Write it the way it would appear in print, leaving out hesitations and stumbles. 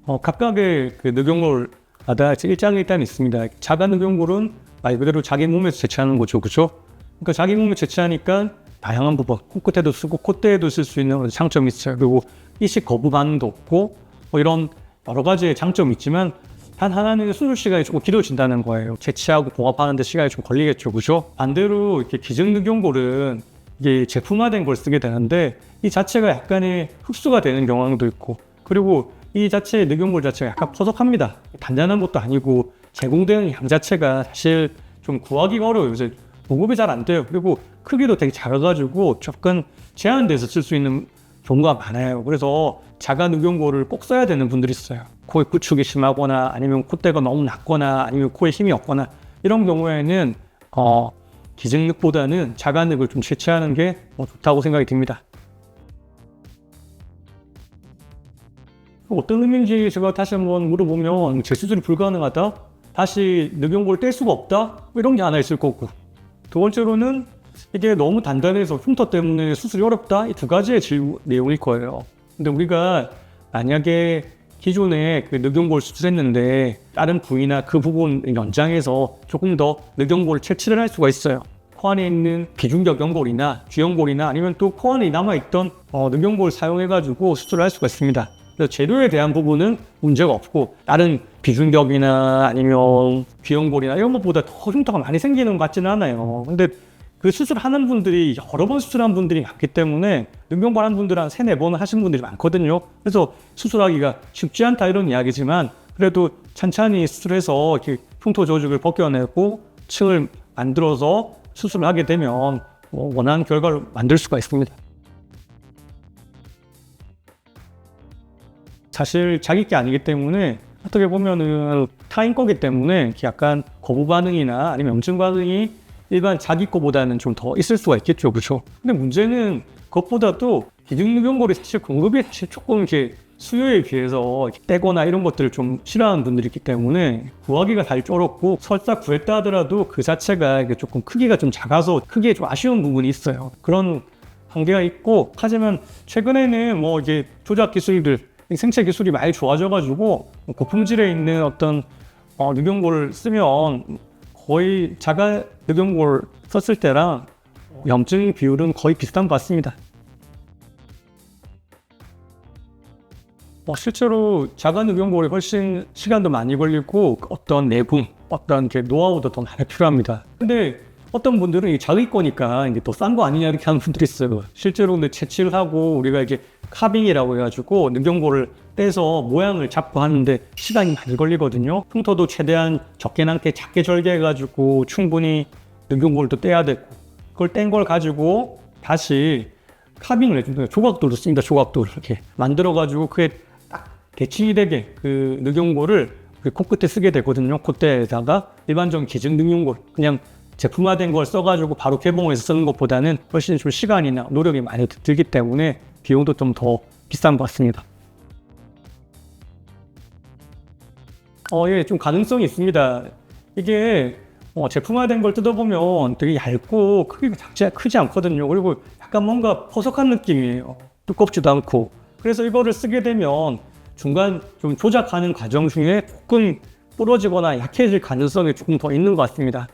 각각의 그 늑연골마다 일장이 일단 있습니다. 자가 늑연골은 말 그대로 자기 몸에서 제치하는 거죠, 그렇죠? 그러니까 자기 몸에 제치하니까 다양한 부분, 코끝에도 쓰고 콧대에도 쓸 수 있는 장점이 있어요. 그리고 이식 거부 반응도 없고 이런 여러 가지의 장점이 있지만 단 하나는 수술 시간이 조금 길어진다는 거예요. 제치하고 봉합하는 데 시간이 좀 걸리겠죠, 그렇죠? 반대로 이렇게 기증 늑연골은 이게 제품화된 걸 쓰게 되는데 이 자체가 약간의 흡수가 되는 경향도 있고, 그리고 이 자체의 늑연골 자체가 약간 퍼석합니다. 단단한 것도 아니고 제공되는 양 자체가 사실 좀 구하기가 어려워요. 요새 보급이 잘 안 돼요. 그리고 크기도 되게 작아가지고 조금 제한돼서 쓸 수 있는 경우가 많아요. 그래서 자가 늑연골을 꼭 써야 되는 분들이 있어요. 코에 구축이 심하거나 아니면 콧대가 너무 낮거나 아니면 코에 힘이 없거나 이런 경우에는 기증늑보다는 자가늑을 좀 채취하는 게 좋다고 생각이 듭니다. 어떤 의미인지 제가 다시 한번 물어보면 재수술이 불가능하다? 다시 늑연골을 뗄 수가 없다? 이런 게 하나 있을 거고, 두 번째로는 이게 너무 단단해서 흉터 때문에 수술이 어렵다? 이 두 가지의 내용일 거예요. 근데 우리가 만약에 기존에 그 늑연골 수술했는데 다른 부위나 그 부분 연장해서 조금 더 늑연골 채취를 할 수가 있어요. 코 안에 있는 비중격 연골이나 쥐연골이나 아니면 또 코 안에 남아있던 늑연골을 사용해가지고 수술을 할 수가 있습니다. 그래서 재료에 대한 부분은 문제가 없고 다른 비중격이나 아니면 귀연골이나 이런 것보다 더 흉터가 많이 생기는 것 같지는 않아요. 근데 그 수술하는 분들이 여러 번 수술한 분들이 많기 때문에 늑연골 하는 분들 한 3-4번 하신 분들이 많거든요. 그래서 수술하기가 쉽지 않다 이런 이야기지만 그래도 천천히 수술해서 이렇게 흉터 조직을 벗겨내고 층을 만들어서 수술을 하게 되면 원하는 결과를 만들 수가 있습니다. 사실 자기 게 아니기 때문에 어떻게 보면은 타인 거기 때문에 약간 거부 반응이나 아니면 염증 반응이 일반 자기 거보다는 좀 더 있을 수가 있겠죠, 그렇죠? 근데 문제는 그것보다도 기증늑연골이 사실 공급이 사실 조금 이렇게 수요에 비해서 떼거나 이런 것들을 좀 싫어하는 분들이 있기 때문에 구하기가 잘 어렵고, 설사 구했다 하더라도 그 자체가 조금 크기가 좀 작아서 크기에 좀 아쉬운 부분이 있어요. 그런 한계가 있고, 하지만 최근에는 이게 조작 기술들, 생체 기술이 많이 좋아져가지고 고품질에 있는 어떤 늑연골을 쓰면 거의 자가 늑연골 썼을 때랑 염증 비율은 거의 비슷한 것 같습니다. 실제로 자가 늑연골이 훨씬 시간도 많이 걸리고 어떤 내분, 어떤 노하우도 더 많이 필요합니다. 근데 어떤 분들은 자기 거니까 이제 더 싼 거 아니냐 이렇게 하는 분들이 있어요. 실제로 근데 채취를 하고 우리가 이제 카빙이라고 해가지고 늑연골을 떼서 모양을 잡고 하는데 시간이 많이 걸리거든요. 흉터도 최대한 적게 남게 작게 절개해가지고 충분히 늑연골도 떼야 되고, 그걸 뗀 걸 가지고 다시 카빙을 해준다. 조각돌도 씁니다. 조각돌 이렇게 만들어가지고 그게 딱 대칭이 되게 그 늑연골을 코끝에 쓰게 되거든요. 콧대에다가 일반적인 기증 늑연골 그냥 제품화된 걸 써가지고 바로 개봉해서 쓰는 것보다는 훨씬 좀 시간이나 노력이 많이 들기 때문에 비용도 좀 더 비싼 것 같습니다. 예, 좀 가능성이 있습니다. 이게 제품화된 걸 뜯어보면 되게 얇고 크기가 크지 않거든요. 그리고 약간 뭔가 퍼석한 느낌이에요. 두껍지도 않고. 그래서 이거를 쓰게 되면 중간 좀 조작하는 과정 중에 조금 부러지거나 약해질 가능성이 조금 더 있는 것 같습니다.